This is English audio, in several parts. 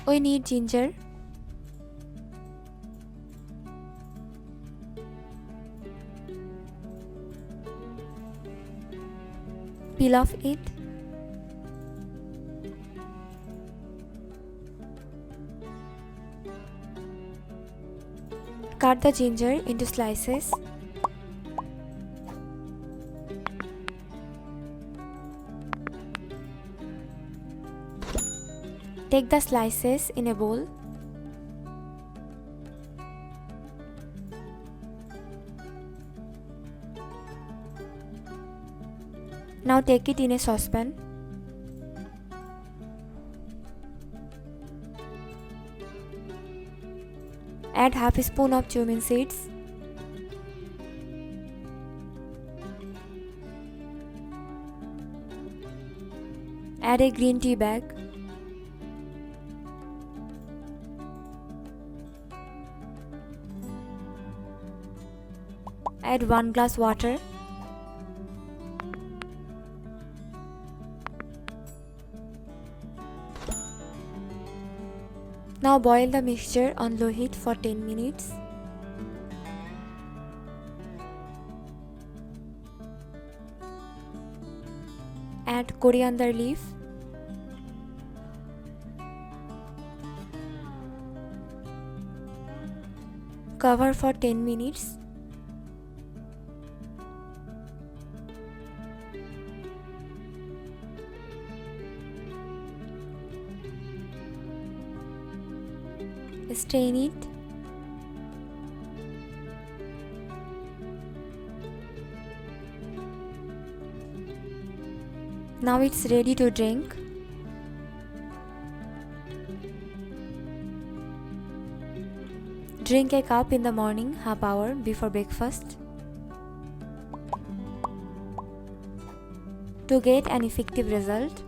We need ginger, peel off it, cut the ginger into slices. Take the slices in a bowl. Now take it in a saucepan. Add half a spoon of cumin seeds. Add a green tea bag. Add 1 glass water. Now boil the mixture on low heat for 10 minutes. Add coriander leaf. Cover for 10 minutes. Strain it. Now it's ready to drink. Drink a cup in the morning, half hour before breakfast. To get an effective result,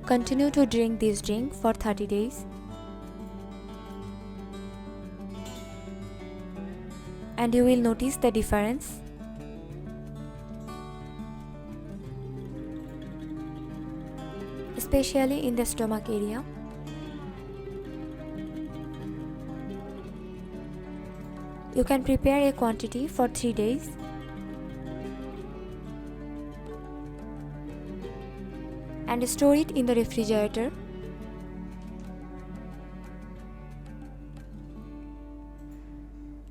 continue to drink this drink for 30 days. And you will notice the difference. Especially in the stomach area. You can prepare a quantity for 3 days. And store it in the refrigerator.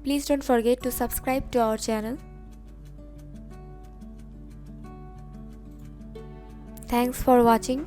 Please don't forget to subscribe to our channel. Thanks for watching.